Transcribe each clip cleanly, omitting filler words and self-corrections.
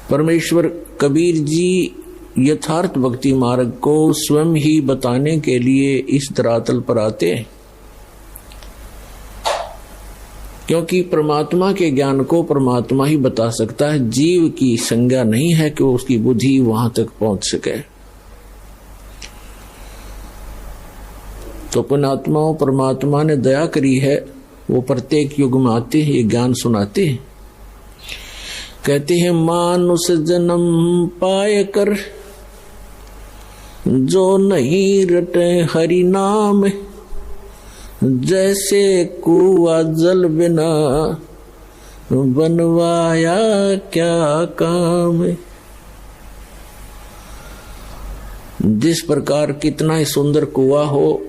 परमेश्वर कबीर जी यथार्थ भक्ति मार्ग को स्वयं ही बताने के लिए इस धरातल पर आते हैं, क्योंकि परमात्मा के ज्ञान को परमात्मा ही बता सकता है। जीव की संज्ञा नहीं है कि उसकी बुद्धि वहां तक पहुंच सके। तो पुण्यात्माओं, परमात्मा ने दया करी है, वो प्रत्येक युग में आते हैं, ये ज्ञान सुनाते हैं। कहते हैं मानुष जन्म पाए कर जो नहीं रटे हरि नाम, जैसे कुआ जल बिना बनवाया क्या काम। जिस प्रकार कितना ही सुंदर कुआ हो,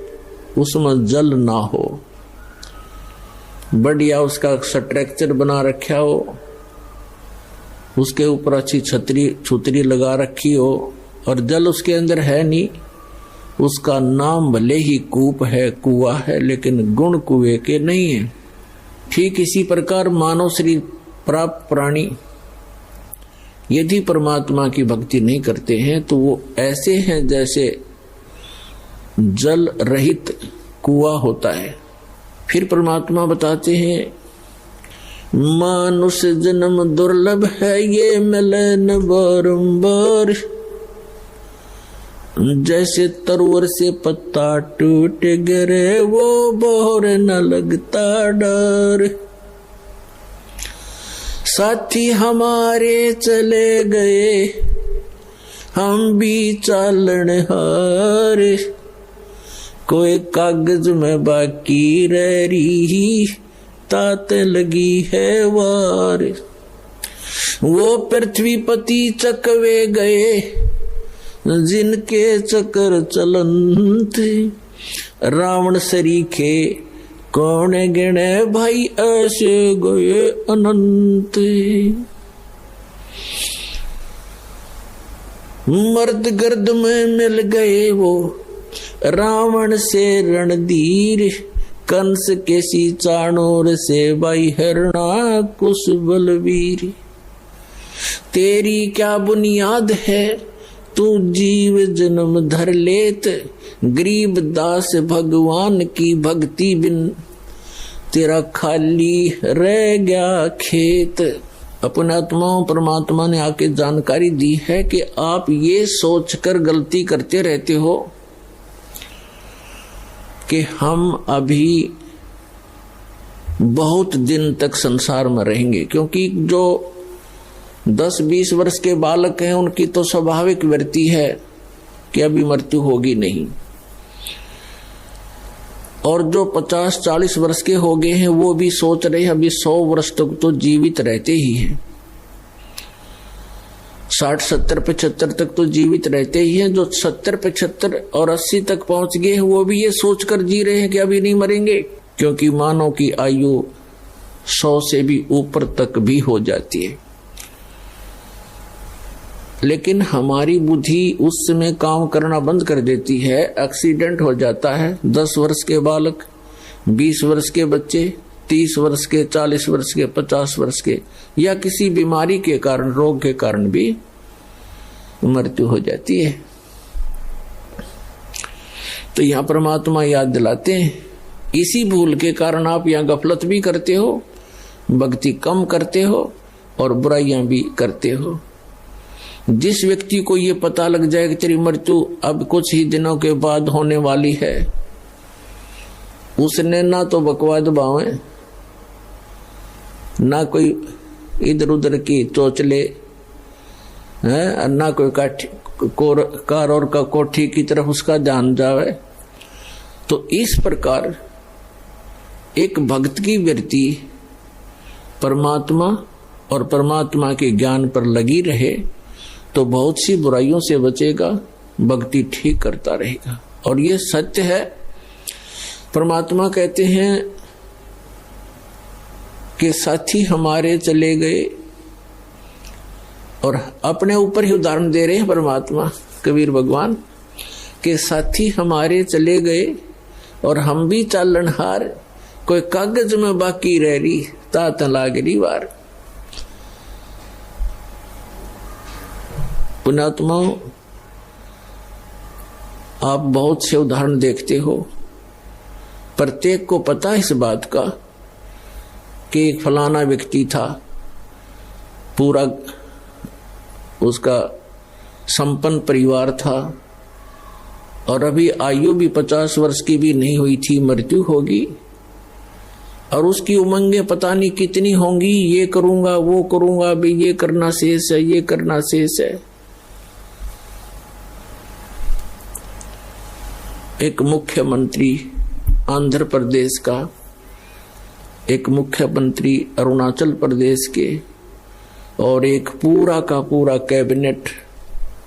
उसमें जल ना हो, बढ़िया उसका स्ट्रक्चर बना रखा हो, उसके ऊपर अच्छी छतरी लगा रखी हो, और जल उसके अंदर है नहीं, उसका नाम भले ही कूप है, कुआ है, लेकिन गुण कुएं के नहीं है। ठीक इसी प्रकार मानव शरीर प्राप्त प्राणी यदि परमात्मा की भक्ति नहीं करते हैं तो वो ऐसे हैं जैसे जल रहित कुआ होता है। फिर परमात्मा बताते हैं मानुष जन्म दुर्लभ है, ये मिले न बारंबार, जैसे तरुवर से पत्ता टूट गिरे वो बोर न लगता डर। साथी हमारे चले गए हम भी चालन हार, कोई कागज में बाकी रह रही तात लगी है वार। वो पृथ्वी पति चकवे गए जिनके चक्कर चलन थे, रावण सरीखे कौन गिने भाई ऐसे गए अनंत। मर्द गर्द में मिल गए वो रावण से रणधीर, कंस के सी चाणूर से भाई हरणा कुश बलवीर। तेरी क्या बुनियाद है तू जीव जन्म धर लेत, गरीब दास भगवान की भक्ति बिन तेरा खाली रह गया खेत। अपने आत्माओं परमात्मा ने आके जानकारी दी है कि आप ये सोचकर गलती करते रहते हो कि हम अभी बहुत दिन तक संसार में रहेंगे, क्योंकि जो 10-20 वर्ष के बालक हैं उनकी तो स्वाभाविक वृत्ति है कि अभी मृत्यु होगी नहीं, और जो 50-40 वर्ष के हो गए हैं वो भी सोच रहे हैं अभी 100 वर्ष तक तो जीवित रहते ही हैं, 60-70-75 तक तो जीवित रहते ही हैं। जो 70-75 और 80 तक पहुंच गए हैं वो भी ये सोचकर जी रहे हैं कि अभी नहीं मरेंगे, क्योंकि मानव की आयु 100 से भी ऊपर तक भी हो जाती है। लेकिन हमारी बुद्धि उस समय काम करना बंद कर देती है, एक्सीडेंट हो जाता है। 10 वर्ष के बालक, 20 वर्ष के बच्चे, 30 वर्ष के, 40 वर्ष के, 50 वर्ष के, या किसी बीमारी के कारण, रोग के कारण भी मृत्यु हो जाती है। तो यहाँ परमात्मा याद दिलाते हैं, इसी भूल के कारण आप यहाँ गफलत भी करते हो, भक्ति कम करते हो और बुराइयां भी करते हो। जिस व्यक्ति को ये पता लग जाए कि तेरी मृत्यु अब कुछ ही दिनों के बाद होने वाली है, उसने ना तो बकवाद बावे, ना कोई इधर उधर की चोचले है, ना कोई कार और का कोठी की तरफ उसका ध्यान जावे। तो इस प्रकार एक भक्त की वृत्ति परमात्मा और परमात्मा के ज्ञान पर लगी रहे तो बहुत सी बुराइयों से बचेगा, भक्ति ठीक करता रहेगा। और ये सत्य है। परमात्मा कहते हैं कि साथी हमारे चले गए, और अपने ऊपर ही उदाहरण दे रहे हैं परमात्मा कबीर भगवान के साथी हमारे चले गए और हम भी चालनहार, कोई कागज में बाकी रह रही तात लागरी वार। पुण्यात्माओं, आप बहुत से उदाहरण देखते हो, प्रत्येक को पता है इस बात का कि एक फलाना व्यक्ति था, पूरा उसका संपन्न परिवार था और अभी आयु भी 50 वर्ष की भी नहीं हुई थी, मृत्यु होगी और उसकी उमंगें पता नहीं कितनी होंगी, ये करूंगा वो करूंगा, भी ये करना शेष है, ये करना शेष है। एक मुख्यमंत्री आंध्र प्रदेश का, एक मुख्यमंत्री अरुणाचल प्रदेश के और एक पूरा का पूरा कैबिनेट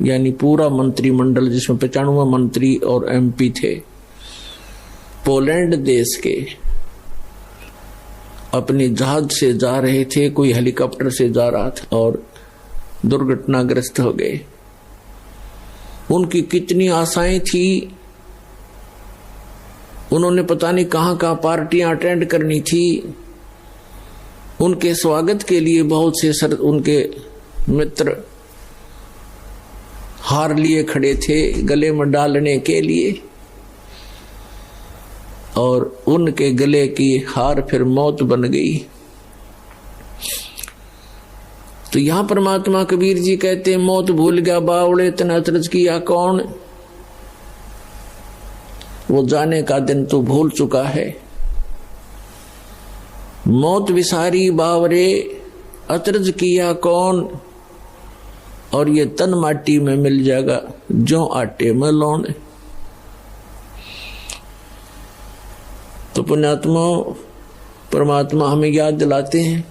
यानी पूरा मंत्रिमंडल जिसमें 95 मंत्री और एमपी थे, पोलैंड देश के, अपने जहाज से जा रहे थे, कोई हेलीकॉप्टर से जा रहा था और दुर्घटनाग्रस्त हो गए। उनकी कितनी आशाएं थी, उन्होंने पता नहीं कहां कहां पार्टियां अटेंड करनी थी, उनके स्वागत के लिए बहुत से उनके मित्र हार लिए खड़े थे गले में डालने के लिए, और उनके गले की हार फिर मौत बन गई। तो यहां परमात्मा कबीर जी कहते हैं, मौत भूल गया बावड़े तन अचरज किया कौन, वो जाने का दिन तो भूल चुका है। मौत विसारी बावरे अचरज किया कौन, और ये तन माटी में मिल जाएगा जो आटे में लौन। तो पुण्यात्मा परमात्मा हमें याद दिलाते हैं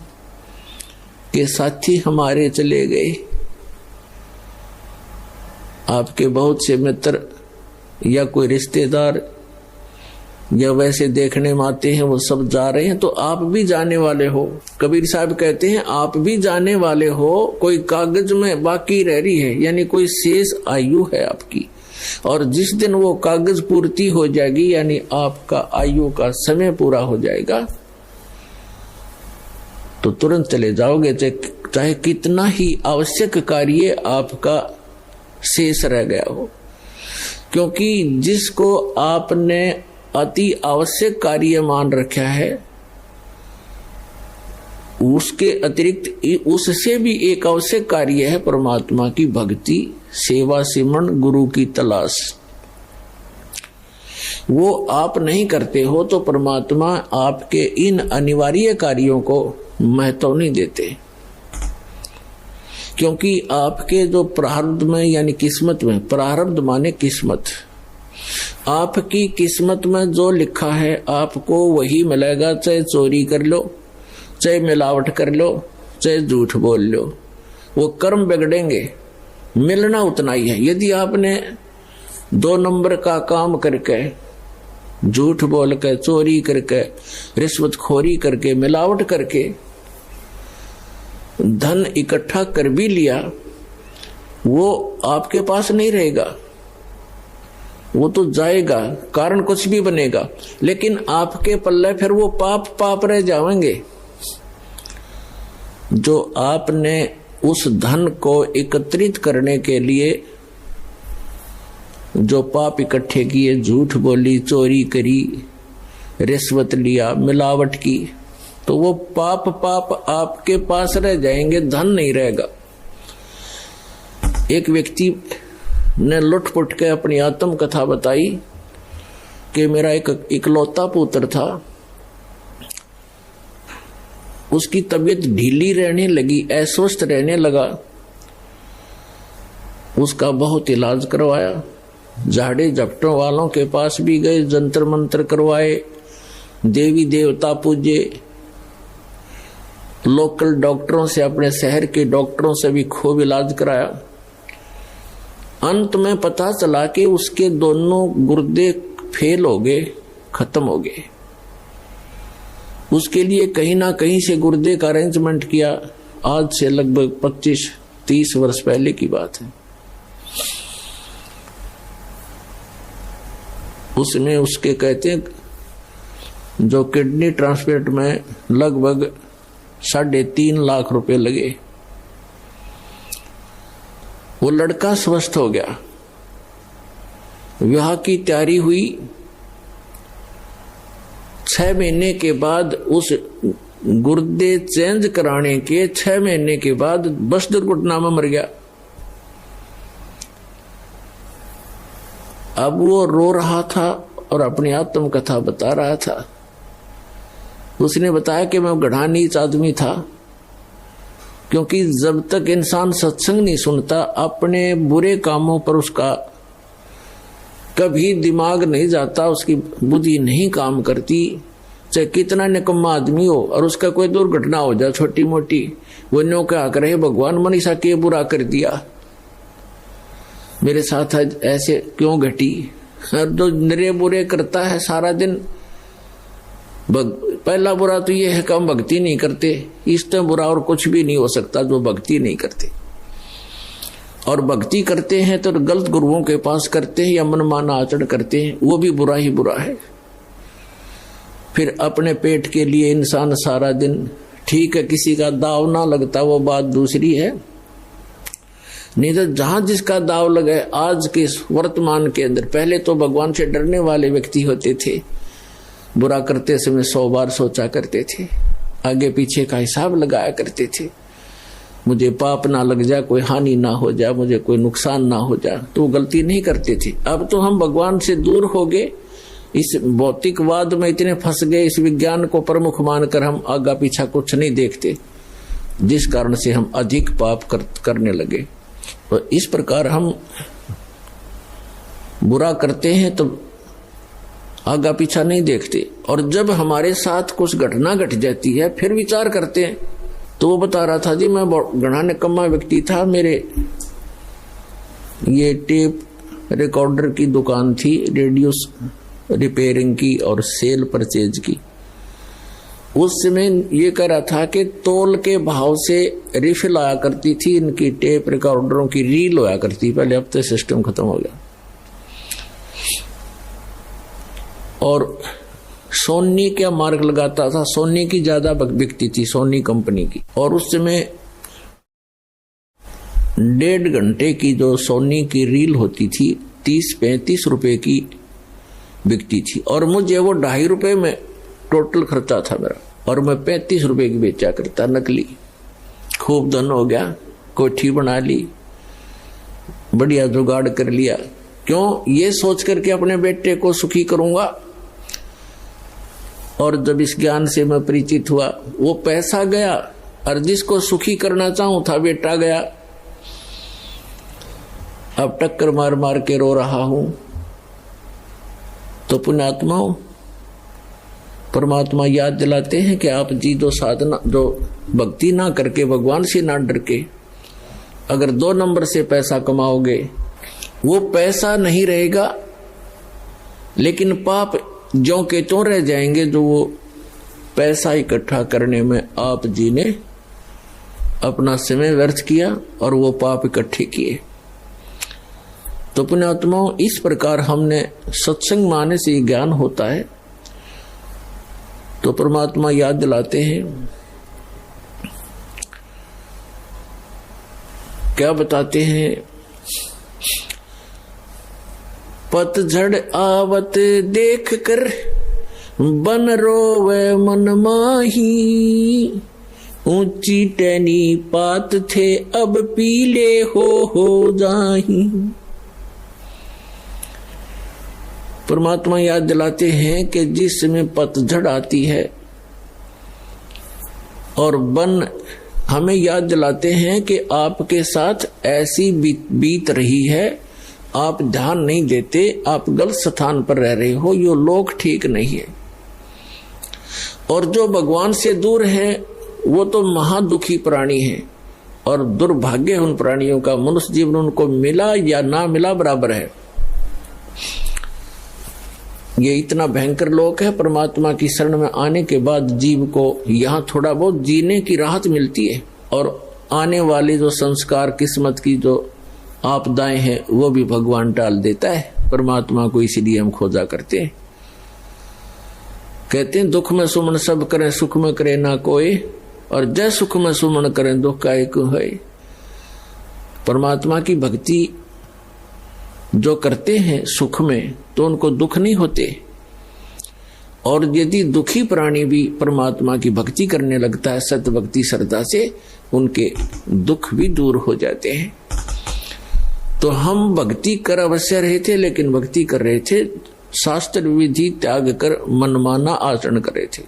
कि साथी हमारे चले गए, आपके बहुत से मित्र या कोई रिश्तेदार या वैसे देखने में आते हैं, वो सब जा रहे हैं, तो आप भी जाने वाले हो। कबीर साहब कहते हैं आप भी जाने वाले हो, कोई कागज में बाकी रह रही है, यानी कोई शेष आयु है आपकी, और जिस दिन वो कागज पूर्ति हो जाएगी यानी आपका आयु का समय पूरा हो जाएगा, तो तुरंत चले जाओगे, चाहे कितना ही आवश्यक कार्य आपका शेष रह गया हो। क्योंकि जिसको आपने अति आवश्यक कार्य मान रखा है, उसके अतिरिक्त उससे भी एक आवश्यक कार्य है परमात्मा की भक्ति, सेवा, सिमरन, गुरु की तलाश। वो आप नहीं करते हो तो परमात्मा आपके इन अनिवार्य कार्यों को महत्व नहीं देते, क्योंकि आपके जो प्रारब्ध में यानी किस्मत में, प्रारब्ध माने किस्मत, आपकी किस्मत में जो लिखा है आपको वही मिलेगा, चाहे चोरी कर लो, चाहे मिलावट कर लो, चाहे झूठ बोल लो, वो कर्म बिगड़ेंगे, मिलना उतना ही है। यदि आपने 2 नंबर का काम करके, झूठ बोल के, चोरी करके, रिश्वतखोरी करके, मिलावट करके धन इकट्ठा कर भी लिया, वो आपके पास नहीं रहेगा, वो तो जाएगा, कारण कुछ भी बनेगा, लेकिन आपके पल्ले फिर वो पाप रह जाएंगे। जो आपने उस धन को एकत्रित करने के लिए जो पाप इकट्ठे किए, झूठ बोली, चोरी करी, रिश्वत लिया, मिलावट की, तो वो पाप आपके पास रह जाएंगे, धन नहीं रहेगा। एक व्यक्ति ने लुटपुट के अपनी आत्म कथा बताई कि मेरा एक इकलौता पुत्र था, उसकी तबीयत ढीली रहने लगी, अस्वस्थ रहने लगा, उसका बहुत इलाज करवाया, झाड़े झपटों वालों के पास भी गए, जंतर मंत्र करवाए, देवी देवता पूजे, लोकल डॉक्टरों से, अपने शहर के डॉक्टरों से भी खूब इलाज कराया। अंत में पता चला कि उसके दोनों गुर्दे फेल हो गए, खत्म हो गए। उसके लिए कहीं ना कहीं से गुर्दे का अरेंजमेंट किया, आज से लगभग 25-30 वर्ष पहले की बात है। उसमें उसके कहते हैं जो किडनी ट्रांसप्लांट में लगभग 3.5 लाख रुपए लगे। वो लड़का स्वस्थ हो गया, विवाह की तैयारी हुई। 6 महीने के बाद उस गुर्दे चेंज कराने के 6 महीने के बाद बस दुर्घटना में मर गया। अब वो रो रहा था और अपनी आत्मकथा बता रहा था। उसने बताया कि मैं गढ़ा नीच आदमी था, क्योंकि जब तक इंसान सत्संग नहीं सुनता अपने बुरे कामों पर उसका कभी दिमाग नहीं जाता, उसकी बुद्धि नहीं काम करती। चाहे कितना निकम्मा आदमी हो और उसका कोई दुर्घटना हो जाए छोटी मोटी, वो न्यों क्या करे भगवान मनीषा के बुरा कर दिया, मेरे साथ आज ऐसे क्यों घटी। जो निरे बुरे करता है सारा दिन, पहला बुरा तो ये है कि हम भक्ति नहीं करते। इससे बुरा और कुछ भी नहीं हो सकता जो भक्ति नहीं करते। और भक्ति करते हैं तो गलत गुरुओं के पास करते हैं या मनमाना आचरण करते हैं, वो भी बुरा ही बुरा है। फिर अपने पेट के लिए इंसान सारा दिन, ठीक है किसी का दाव ना लगता वो बात दूसरी है, नहीं तो जहां जिसका दाव लगे आज के वर्तमान के अंदर। पहले तो भगवान से डरने वाले व्यक्ति होते थे, बुरा करते समय 100 बार सोचा करते थे, आगे पीछे का हिसाब लगाया करते थे, मुझे पाप ना लग जाए, कोई हानि ना हो जाए, मुझे कोई नुकसान ना हो जाए, तो वो गलती नहीं करते थे। अब तो हम भगवान से दूर हो गए, इस भौतिकवाद में इतने फंस गए, इस विज्ञान को प्रमुख मानकर हम आगा पीछा कुछ नहीं देखते, जिस कारण से हम अधिक पाप करने लगे। तो इस प्रकार हम बुरा करते हैं तो आगा पीछा नहीं देखते, और जब हमारे साथ कुछ घटना घट जाती है फिर विचार करते हैं। तो वो बता रहा था जी मैं घना निकम्मा व्यक्ति था, मेरे ये टेप रिकॉर्डर की दुकान थी, रेडियो रिपेयरिंग की और सेल परचेज की। उस समय ये कह रहा था कि तोल के भाव से रिफिल आया करती थी, इनकी टेप रिकॉर्डरों की रील होया करती पहले, अब तो सिस्टम खत्म हो गया। और सोनी क्या मार्क लगाता था, सोनी की ज्यादा बिकती थी, सोनी कंपनी की। और उस समय 1.5 घंटे की जो सोनी की रील होती थी 30-35 रुपए की बिकती थी, और मुझे वो 2.5 रुपए में टोटल खर्चा था मेरा, और मैं 35 रुपए की बेचा करता नकली। खूब धन हो गया, कोठी बना ली, बढ़िया जुगाड़ कर लिया। क्यों? ये सोच करके अपने बेटे को सुखी करूंगा। और जब इस ज्ञान से मैं परिचित हुआ, वो पैसा गया और जिसको सुखी करना चाहूं था बेटा गया। अब टक्कर मार मार के रो रहा हूं। तो पुण्यात्माओं, परमात्मा याद दिलाते हैं कि आप जी जो साधना, जो भक्ति ना करके, भगवान से ना डर के अगर 2 नंबर से पैसा कमाओगे, वो पैसा नहीं रहेगा, लेकिन पाप ज्यों के त्यों रह जाएंगे जो वो पैसा इकट्ठा करने में आप जी ने अपना समय व्यर्थ किया और वो पाप इकट्ठे किए। तो पुण्यात्माओं, इस प्रकार हमने सत्संग माने से ज्ञान होता है। तो परमात्मा याद दिलाते हैं, क्या बताते हैं, पतझड़ आवत देख कर बन रोवे मन माही, ऊंची टहनी पात थे अब पीले हो जाही। परमात्मा याद दिलाते हैं कि जिस समय पतझड़ आती है और वन हमें याद दिलाते हैं कि आपके साथ ऐसी बीत रही है, आप ध्यान नहीं देते, आप गलत स्थान पर रह रहे हो, ये लोग ठीक नहीं है। और जो भगवान से दूर है वो तो महादुखी प्राणी है, और दुर्भाग्य उन प्राणियों का, मनुष्य जीवन उनको मिला या ना मिला बराबर है। ये इतना भयंकर लोक है। परमात्मा की शरण में आने के बाद जीव को यहाँ थोड़ा बहुत जीने की राहत मिलती है, और आने वाले जो संस्कार, किस्मत की जो आपदाएं हैं वो भी भगवान टाल देता है। परमात्मा को इसीलिए हम खोजा करते हैं। कहते हैं दुख में सुमन सब करें, सुख में करे ना कोई, और जय सुख में सुमन करें दुख का एक है। परमात्मा की भक्ति जो करते हैं सुख में तो उनको दुख नहीं होते, और यदि दुखी प्राणी भी परमात्मा की भक्ति करने लगता है सत्य भक्ति श्रद्धा से, उनके दुख भी दूर हो जाते हैं। तो हम भक्ति कर अवश्य रहे थे, लेकिन भक्ति कर रहे थे शास्त्र विधि त्याग कर मनमाना आचरण कर रहे थे।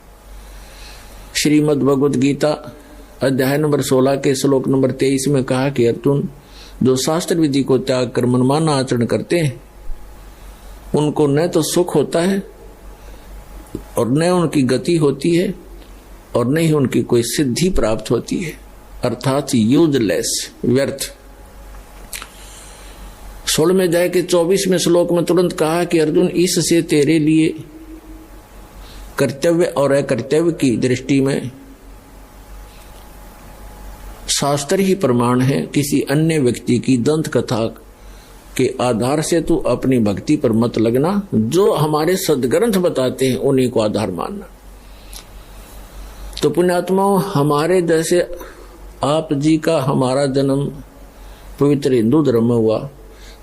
श्रीमद् भगवद गीता अध्याय नंबर 16 के श्लोक नंबर 23 में कहा कि अर्जुन, जो शास्त्र विधि को त्याग कर मनमाना आचरण करते हैं उनको न तो सुख होता है और न उनकी गति होती है और न ही उनकी कोई सिद्धि प्राप्त होती है, अर्थात यूजलेस, व्यर्थ। 16वें अध्याय के 24वें श्लोक में तुरंत कहा कि अर्जुन, इससे तेरे लिए कर्तव्य और अकर्तव्य की दृष्टि में शास्त्र ही प्रमाण है, किसी अन्य व्यक्ति की दंत कथा के आधार से तू अपनी भक्ति पर मत लगना। जो हमारे सदग्रंथ बताते हैं उन्हीं को आधार मानना। तो पुण्यात्माओं, हमारे जैसे आप जी का हमारा जन्म पवित्र हिंदू धर्म में हुआ,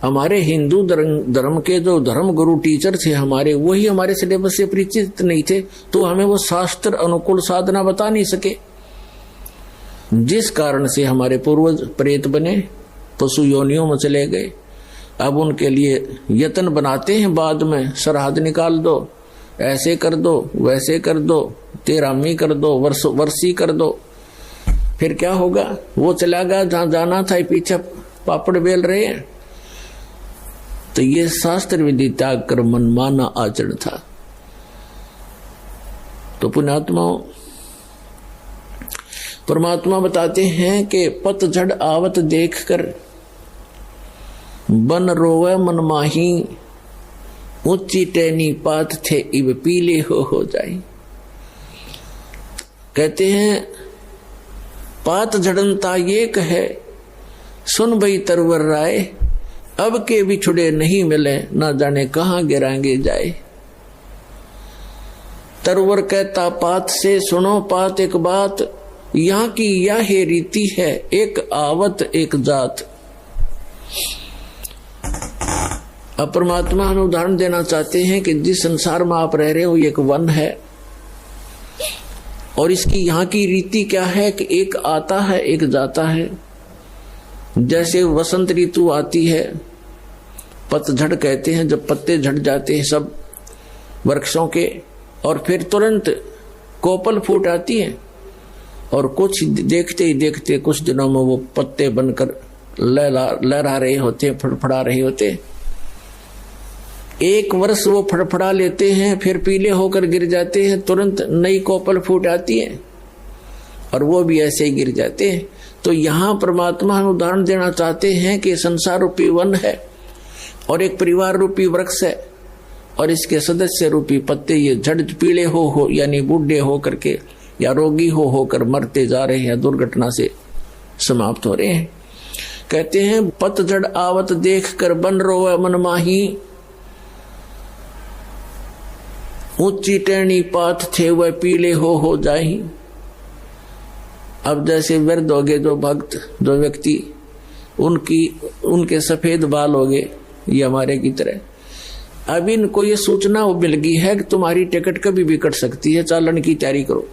हमारे हिंदू धर्म के जो धर्म गुरु टीचर थे हमारे, वही हमारे सिलेबस से परिचित नहीं थे, तो हमें वो शास्त्र अनुकूल साधना बता नहीं सके, जिस कारण से हमारे पूर्वज प्रेत बने, पशु योनियों में चले गए। अब उनके लिए यत्न बनाते हैं, बाद में श्राद्ध निकाल दो, ऐसे कर दो, वैसे कर दो, तेरामी कर दो, वर्षी कर दो। फिर क्या होगा? वो चला गया जहां जाना था, पीछे पापड़ बेल रहे हैं। तो ये शास्त्र विधि त्याग कर मनमाना आचरण था। तो पुण्यात्माओं, परमात्मा बताते हैं कि पतझड़ आवत देखकर बन रोवे मन माही, ऊंची टहनी पात थे इब पीले हो जाए। कहते हैं पात झड़नता ये कहे, सुन भई तरवर राय, अब के बिछुड़े नहीं मिले, ना जाने कहां गिराएंगे जाए। तरवर कहता पात से, सुनो पात एक बात, यहाँ की यह रीति है, एक आवत एक जात। अब परमात्मा हमें उदाहरण देना चाहते हैं कि जिस संसार में आप रह रहे हो एक वन है, और इसकी यहाँ की रीति क्या है कि एक आता है एक जाता है। जैसे वसंत ऋतु आती है, पतझड़ कहते हैं, जब पत्ते झड़ जाते हैं सब वृक्षों के, और फिर तुरंत कोपल फूट आती है, और कुछ देखते ही देखते कुछ दिनों में वो पत्ते बनकर लहरा रहे होते, फड़फड़ा रहे होते। एक वर्ष वो फड़फड़ा लेते हैं, फिर पीले होकर गिर जाते हैं, तुरंत नई कोपल फूट आती है, और वो भी ऐसे ही गिर जाते हैं। तो यहाँ परमात्मा हम उदाहरण देना चाहते हैं कि संसार रूपी वन है और एक परिवार रूपी वृक्ष है, और इसके सदस्य रूपी पत्ते ये झड़ पीले हो यानी बूढ़े हो करके या रोगी होकर मरते जा रहे हैं, दुर्घटना से समाप्त हो रहे हैं। कहते हैं पतझड़ आवत देख कर बन रोवे मन माही, ऊंची टेढ़ी पात थे वह पीले हो जाही। अब जैसे वृद्ध हो गए जो भक्त, जो व्यक्ति, उनके सफेद बाल हो गए, ये हमारे की तरह। अब इनको ये सूचना मिल गई है कि तुम्हारी टिकट कभी भी कट सकती है, चालन की तैयारी करो।